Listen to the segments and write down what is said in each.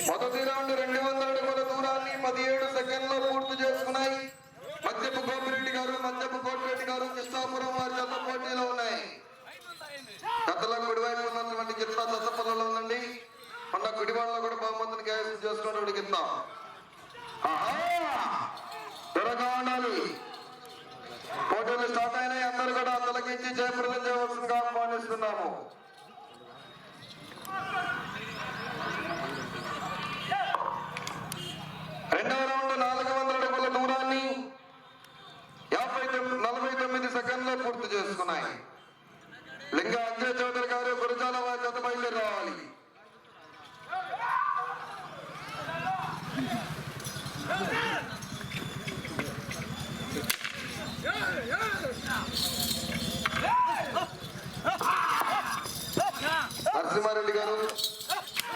మొదటి రౌండ్ 200 అడుగుల దూరాన్ని 17 సెకండ్లో పూర్తి చేసుకున్నాయి. మధ్యపు గోపిరెడ్డి గారు, మధ్యపు కోటిరెడ్డి గారు కృష్ణాపురం వారి జత పోటీలో ఉన్నాయి. గతల కుడివైపు ఉన్నటువంటి గిత్త దత్తపల్లలో ఉందండి. మొన్న కుడివాళ్ళలో కూడా బహుమతిని కైవసం చేసుకున్నటువంటి గిత్త త్వరగా ఉండాలి. పోటీలు స్టార్ట్ అయినాయి. అందరూ కూడా తొలగించి జయప్రదం చేయవలసిందిగా ఆహ్వానిస్తున్నాము. రెండవ రౌండ్ 400 అడుగుల దూరాన్ని 49 సెకండ్లో పూర్తి చేసుకున్నాయి. లింగ అజయ్ చౌదరి గారు గురజాల వారి జత బయలుదేరి రావాలి. నరసింహారెడ్డి గారు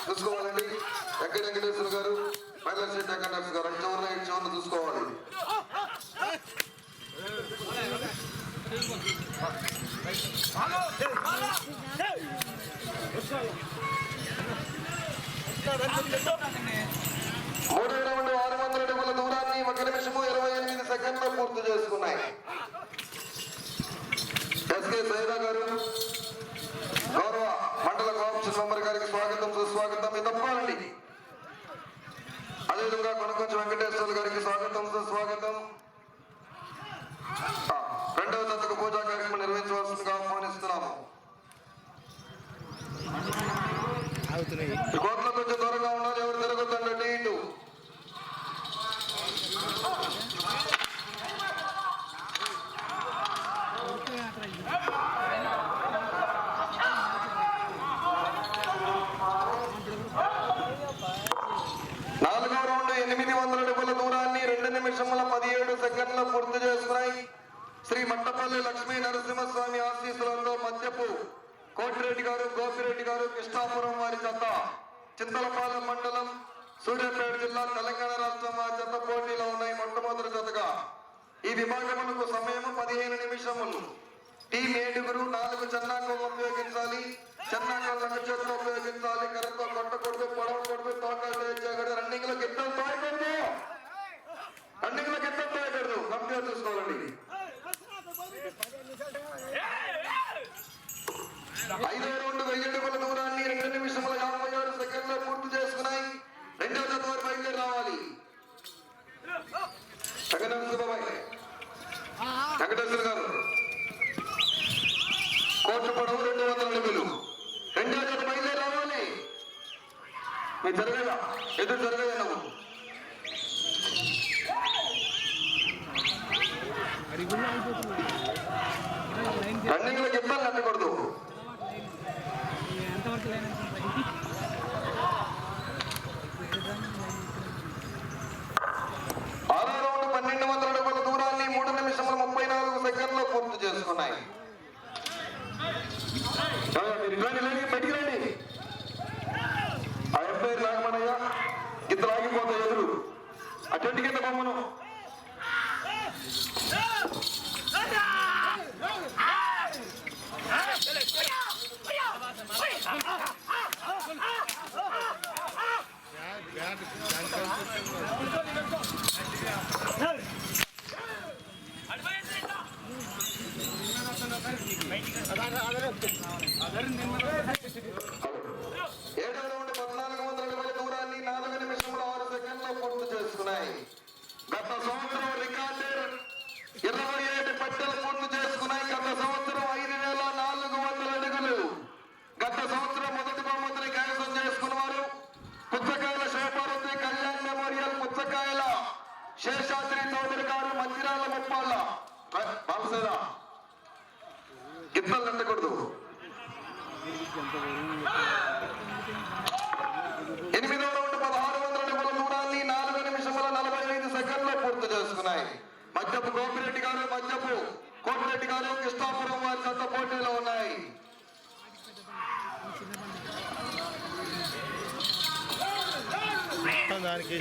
చూసుకోవాలండి. వెంకట వెంకటేశ్వర గారు, మైలశెట్టి వెంకటేశ్వర గారు చివరిని చూసుకోవాలి. మూడో రౌండ్ 600 అడుగుల దూరాన్ని 1 నిమిషము 28 సెకండ్లో పూర్తి చేసుకున్నాయి. ఎస్కే సైదా గారు, గౌరవ మండల కోఆప్షన్ మెంబర్ గారికి స్వాగతం సుస్వాగతం. ఇది తప్పాలండి. అదేవిధంగా కొనకొంచెం వెంకటేశ్వర గారికి స్వాగతం సుస్వాగతం. రెండవ దత్తకు పూజా కార్యక్రమం నిర్వహించవలసిందిగా ఆహ్వానిస్తున్నాము. కోట్ల కొంచెం దూరంగా ఉన్నారు. ఎవరు తిరగొద్దండి ఇటు. నాలుగవ రౌండ్ 800 అడుగుల దూరాన్ని 2 నిమిషముల 17 సెకండ్ల పూర్తి చేసుకున్నాయి. శ్రీ మట్టపల్లి లక్ష్మీ నరసింహస్వామి ఆశీస్సులతో మధ్యపు కోటిరెడ్డి గారు, గోపిరెడ్డి గారు కృష్ణాపురం వారి జత చింతలపాలెం మండలం సూర్యాపేట జిల్లా తెలంగాణ రాష్ట్రం వారి జత పోటీలో ఉన్నాయి. మొట్టమొదటి జతగా ఈ విభాగమునకు సమయం 15 నిమిషములు. టీం 7 4 చెన్నాకలు ఉపయోగించాలి. చెన్నాకలు రెండు చేతులు ఉపయోగించాలి. కరెక్ట్ కొట్టకూడదు, పొడవకూడదు, తోకాలు చేయకూడదు. రన్నింగ్ లో గిద్దలు తోయకూడదు. రన్నింగ్ లో గిద్దలు తోయకూడదు. కంప్యూటర్ చూసుకోవాలండి. 5వ రౌండ్ 1000 అడుగుల దూరాన్ని 2 నిమిషముల 56 సెకండ్లో పూర్తి చేసుకున్నాయి. రెండవ జత వారు బయలుదేరి రావాలి. వెంకటేశ్వర గారు కోర్టు పొడవు 200 అడుగులు. రెండవ జత బయలుదేరి రావాలి. మీరు జరగదా ఎదురు జరగదా నువ్వు రన్నింగ్ లో చెప్పాలి నట్టకూడదు. 6వ రౌండ్ 1200 అడుగుల దూరాన్ని 3 నిమిషముల 34 సెకండ్లో పూర్తి చేసుకున్నాయి. బయటికి రండి. ఆ ఎంపైర్ లాగమనయ్య ఇద్దరు ఆగిపోతాయి. ఎదురు అటెంట్ కింద బొమ్మను ఏడవ రౌండ్ 1400 అడుగుల దూరాన్ని 4 నిమిషముల 6 సెకండ్లో పూర్తి చేసుకున్నాయి. గత సంవత్సరం రికార్డు 27 పట్టెలు పూర్తి చేసుకున్నాయి. గత సంవత్సరం 5400 అడుగులు. గత సంవత్సరం మొదటి బహుమతిని కైవసం చేసుకున్నవారు పుచ్చకాయల శివపార్వతి కళ్యాణ్ మెమోరియల్, పుచ్చకాయల శేషాద్రి చౌదరి గారు, మంచిరాల ముప్పాళ్ళ బాబుసేదా. గిత్తలు నెట్టకూడదు. 8వ రౌండ్ 1600 అడుగుల దూరాన్ని 4 నిమిషముల 45 సెకండ్లో పూర్తి చేసుకున్నాయి. మధ్యపు గోపిరెడ్డి గారు, మధ్యపు కోటిరెడ్డి గారు కృష్ణాపురం వారి జత పోటీలో ఉన్నాయి. దానికి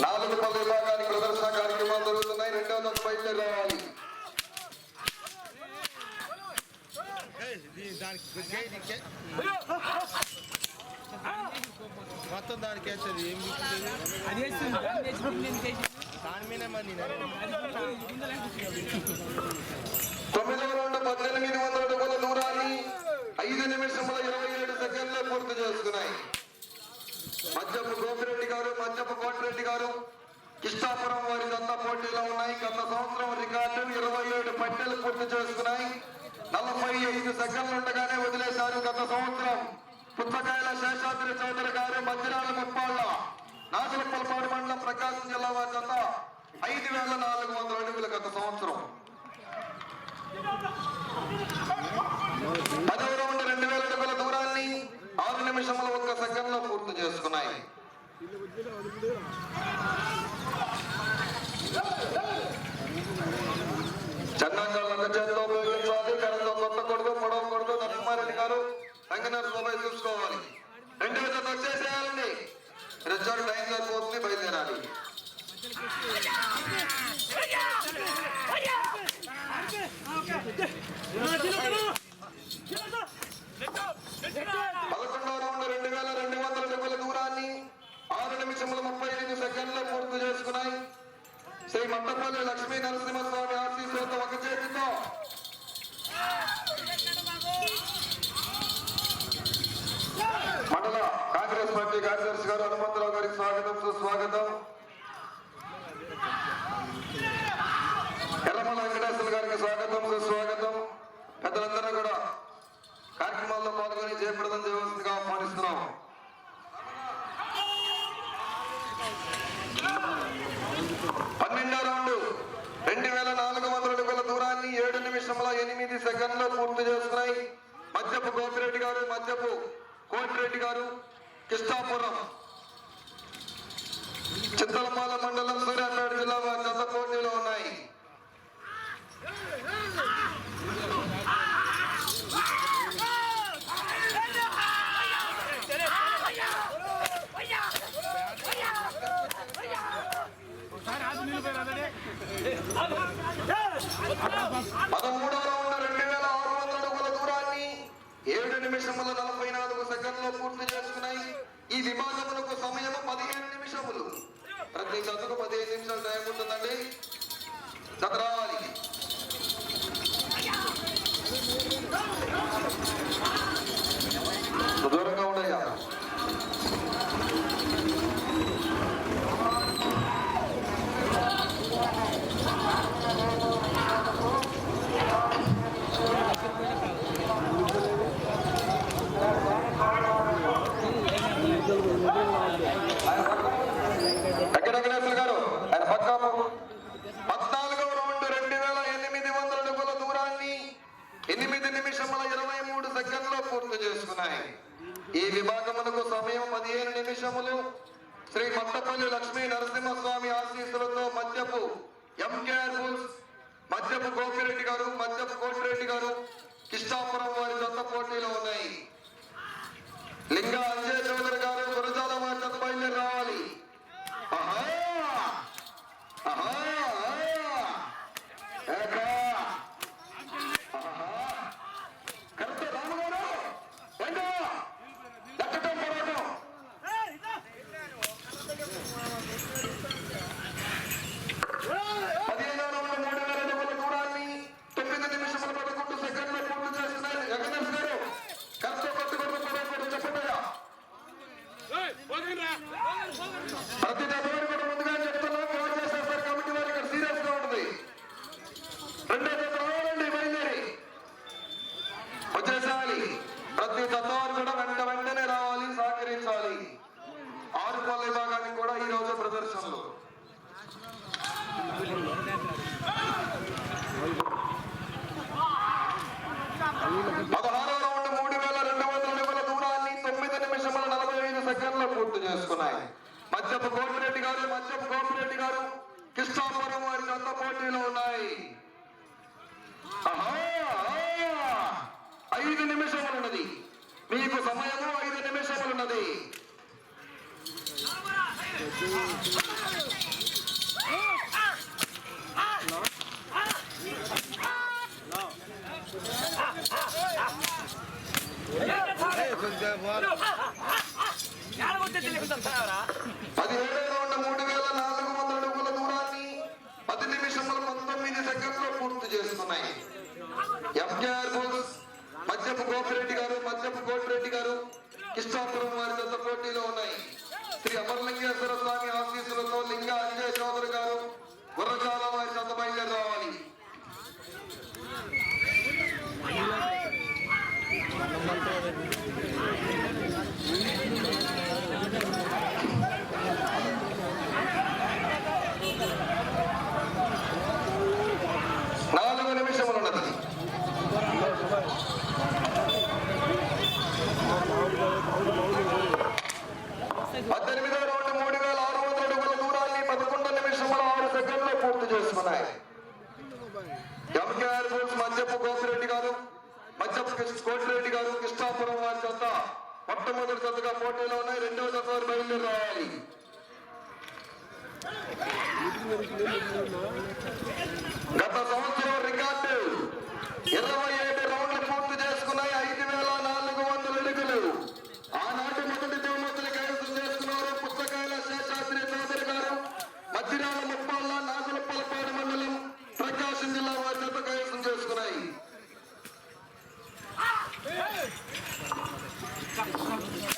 నాలుగు పల్లె విభాగానికి ప్రదర్శన కార్యక్రమాలు జరుగుతున్నాయి. రెండవ దశ బయలుదేరి రావాలి. మొత్తం దానికి వేస్తుంది ఏం దాని మీద మంది 9వ రౌండ్ 1800 అడుగుల దూరాన్ని 5 నిమిషముల 27 సెకండ్లు పూర్తి చేసుకున్నాయి. మధ్యపు గోపిరెడ్డి గారు, మధ్యపు కోటిరెడ్డి గారు కిష్టాపురం వారి జత పోటీలో ఉన్నాయి. గత సంవత్సరం రికార్డు 27 పట్టెలు పూర్తి చేసుకున్నాయి. 45 సెకండ్లు ఉండగానే వదిలేశారు. గత సంవత్సరం పుచ్చకాయల శేషాద్రి చౌదరి గారు మధ్యరాల ముప్పాళ్ళ నాగలపల్పాడు మండలం ప్రకాశం జిల్లా వారి జత 5400 అడుగులు గత సంవత్సరం. 10వ రౌండ్ 2000 అడుగుల దూరాన్ని 6 నిమిషముల 1 సెకండ్లో పూర్తి చేసుకున్నాయి. చంద్రంగా చేతిలో ఉపయోగించాలి. కరెంతో కొట్టకూడదు, పొడవకూడదు. నరసింహారెడ్డి గారు రంగనాథ్ బాబాయ్ చూసుకోవాలి. 2వ జత వచ్చేసేయాలండి. రిజర్వ్ టైం సరిపోతుంది, బయలుదేరాలి. పదకొండవ రౌండ్ 2200 అడుగుల దూరాన్ని 6 నిమిషముల 35 సెకండ్లు పూర్తి చేసుకున్నాయి. శ్రీ మట్టపల్లి లక్ష్మీ నరసింహస్వామి ఆశీస్సులతో ఒక చేతితో మండల కాంగ్రెస్ పార్టీ కార్యదర్శి గారు హనుమంతరావు గారికి స్వాగతం, సుస్వాగతం. ఎర్రమల వెంకటేశ్వర గారికి స్వాగతం, సుస్వాగతం. పెద్దలందరూ కూడా కార్యక్రమాల్లో పాల్గొని జయప్రదం చేయవలసిందిగా ఆహ్వానిస్తున్నాం. రౌండ్ 2400 అడుగుల దూరాన్ని 7 నిమిషముల 8 సెకండ్లు పూర్తి చేసుకున్నాయి. మధ్యపు గోపిరెడ్డి గారు, మధ్యపు కోటిరెడ్డి గారు కిష్టాపురం చింతలపాల మండలం సూర్యాపేట జిల్లా వారి జత పోటీలో ఉన్నాయి. పదమూడవ రౌండ్ 2600 అడుగుల దూరాన్ని 7 నిమిషముల 44 సెకండ్లు పూర్తి చేసుకున్నాయి. ఈ విభాగములకు సమయం 15 నిమిషములు. ప్రతి జతకు 15 నిమిషాలు టైం ఉంటుందండి. జత రావాలి. దూరంగా ఉండయ్యా. వెంకటేశ్వర గారు ఆయన పక్కాము. 14వ రౌండ్ 2800 అడుగుల దూరాన్ని 8 నిమిషముల 23 సెకండ్లో పూర్తి చేసుకున్నాయి. ఈ విభాగమునకు సమయం 15 నిమిషములు. శ్రీ మట్టపల్లి లక్ష్మీ నరసింహస్వామి ఆశీస్సులతో మధ్యపు ఎంకేఆర్ బుల్స్, మధ్యపు గోపిరెడ్డి గారు, మధ్యపు కోటిరెడ్డి గారు కిష్టాపురం వారి జత పోటీలో ఉన్నాయి. లింగా అంజయ్ చౌదరి గారు గురజాల వారి జత బయలుదేరి రావాలి. కరెక్ట్ రామగారు 15వ రౌండ్ 3000 అడుగుల దూరాన్ని 9 నిమిషముల 11 సెకండ్లు పూర్తి చేస్తున్నారు. జగన్నాథ్ గారు కరెక్ట్ కొట్టుకుంటూ చెప్పండియా. ప్రతి దశలో కూడా ముందుగా చెప్తున్నాం. ఫోన్ చేసేస్తారు కమిటీ వారు ఇక్కడ సీరియస్ గా ఉంటుంది. 2వ జత రావాలండి, బయలుదేరి వచ్చేసాలి. ప్రతి జత వారు కూడా వెంటనే రావాలి, సహకరించాలి. 6 పళ్ళ విభాగానికి కూడా ఈ రోజు ప్రదర్శనలు. 16వ రౌండ్ 3200 అడుగుల దూరాన్ని 9 నిమిషముల 45 సెకండ్లు పూర్తి చేసుకున్నాయి. మధ్యపు గోపిరెడ్డి గారు, మధ్యపు గోపిరెడ్డి గారు కిష్టాపురం వారి జత పోటీలో ఉన్నాయి. 5 నిమిషములున్నది. మీకు సమయము 5 నిమిషములున్నది. కొద్దిగా పోవాలి. 17వ రౌండ్ 3400 అడుగుల దూరాన్ని 10 నిమిషముల 19 సెకండ్లో పూర్తి చేస్తున్నాయి. ఎంకేఆర్ బుల్స్ మధ్యపు గోపిరెడ్డి గారు, మధ్యపు కోటిరెడ్డి గారు కిష్టాపురం వారి జత పోటీలో ఉన్నాయి. శ్రీ అమరలింగేశ్వర స్వామి ఆశీస్సులతో లింగ అంజయ్ చౌదరి గారు గుర్రజాల వారి జత బయలుదేరి రావాలి. కోటిరెడ్డి గారు కృష్ణాపురం వారి జత మొట్టమొదటి జతగా పోటీలో ఉన్నాయి. రెండవ జత వారు బయలుదేరి రావాలి. గత సంవత్సరం రికార్డు 27 రౌండ్లు పూర్తి చేసుకున్నాయి. 5400 అడుగులు. ఆనాటి మొదటి బహుమతులు కైవసం చేసుకున్నారు పుస్తకాయల శేషాద్రి చౌదరి గారు, మధ్యరాల ముప్పాళ్ళ నాగులపల్లపాడు మండలం ప్రకాశం జిల్లా వారి జత కైవసం చేసుకున్నాయి.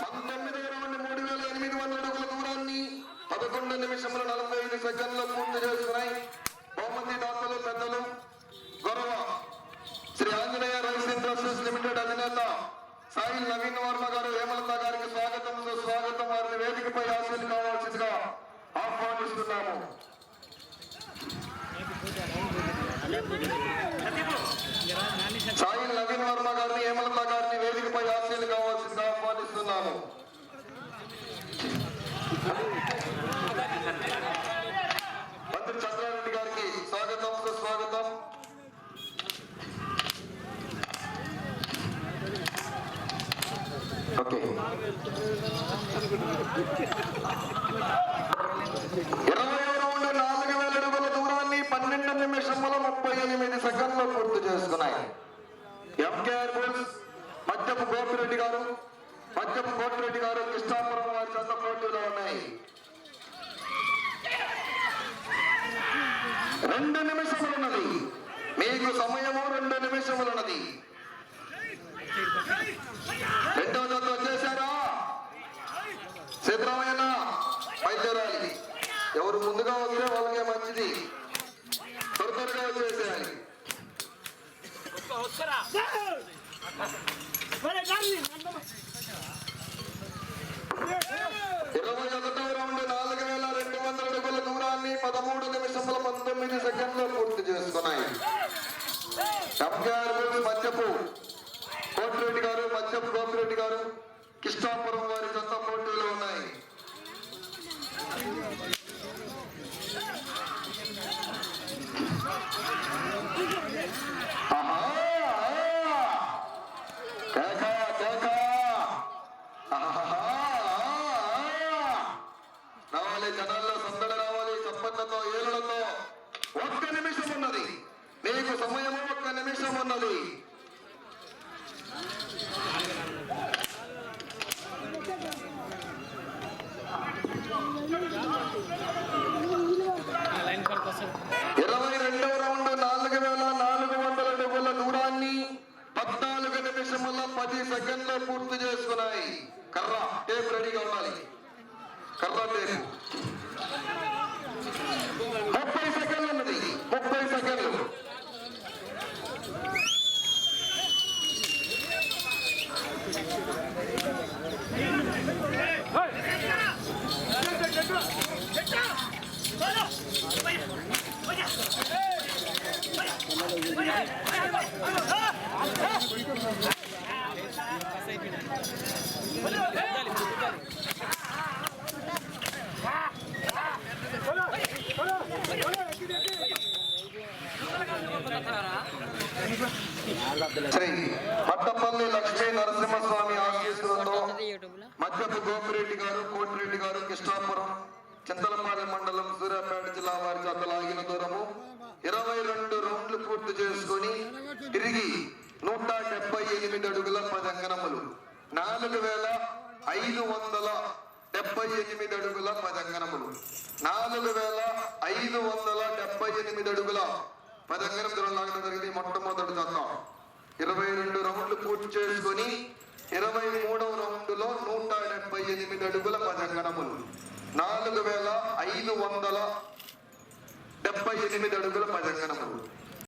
19వ రౌండ్ 3800 అడుగుల దూరాన్ని 11 నిమిషముల 45 సెకండ్లో పూర్తి చేసుకున్నాయి. బహుమతి దాతలు పెద్దలు గౌరవ Shri Anjaneya rice industries limited అధినేత సాయి నవీన్ వర్మ గారు, హేమలత గారికి స్వాగతం. వారిని వేదికపై ఆశీర్లు కావాల్సిందిగా ఆహ్వానిస్తున్నాము. సాయి నవీన్ వర్మ గారిని, హేమలత గారిని వేదికపై ఆశీర్లు కావాల్సిందిగా ఆహ్వానిస్తున్నాము. మంత్రి చంద్రారెడ్డి గారికి స్వాగతం, సుస్వాగతం. ఓకే, 20వ రౌండ్ 4000 అడుగుల దూరాన్ని 12 నిమిషముల 38 సెకండ్లో పూర్తి చేసుకున్నాయి. ఎంకేఆర్ బుల్స్ మధ్యపు గోపిరెడ్డి గారు, మధ్యపు కోటిరెడ్డి గారు కృష్ణాపురం వారి జత పోటీలో ఉన్నాయి. 2 నిమిషములు ఉన్నది. మీకు సమయము 2 నిమిషములు ఉన్నది. రెండవ జత వచ్చేసారా? సిద్ధరామయ్య బయలుదేరాలి. ఎవరు ముందుగా వస్తే వాళ్ళకే మంచిది. త్వరగా వచ్చేసేయాలి. 21వ రౌండ్ 4200 అడుగుల దూరాన్ని 13 నిమిషముల 19 సెకండ్లో పూర్తి చేసుకున్నాయి. మధ్యపు కోటిరెడ్డి గారు, మధ్యపు గోపిరెడ్డి గారు కృష్ణాపురం వారి జత పోటీలో ఉన్నాయి. రావాలి, జనాల్లో సందడి రావాలి, చప్పట్లతో ఏళ్ళతో. 1 నిమిషం ఉన్నది. మీకు సమయము 1 నిమిషం ఉన్నది. రెండవ రౌండ్ 4400 అడుగుల దూరాన్ని 14 నిమిషముల 10 సెకండ్లో పూర్తి చేసుకున్నాయి. కర్ర టేప్ రెడీగా ఉండాలి. కర్ర టేప్ 30 సెకండ్లు ఉన్నది. 30 సెకండ్లు. శ్రీ మట్టపల్లి లక్ష్మీ నరసింహస్వామి ఆశీస్సులతో మధ్యపు గోపిరెడ్డి గారు, కోటిరెడ్డి గారు కృష్ణాపురం చింతలపాలెం మండలం సూర్యాపేట జిల్లా వారి జత లాగిన దూరము 22 రౌండ్లు పూర్తి చేసుకొని తిరిగి 178 అడుగుల 10 అంగనములు 4578 అడుగుల 10 అంగనములు 4578 అడుగుల 10 అంగనం దూరం లాగడం జరిగింది. మొట్టమొదటి జత 22 రౌండ్లు పూర్తి చేసుకొని 23వ రౌండ్లో 178 అడుగుల 10 అంగనములు 4578 అడుగుల 10 అంగనములు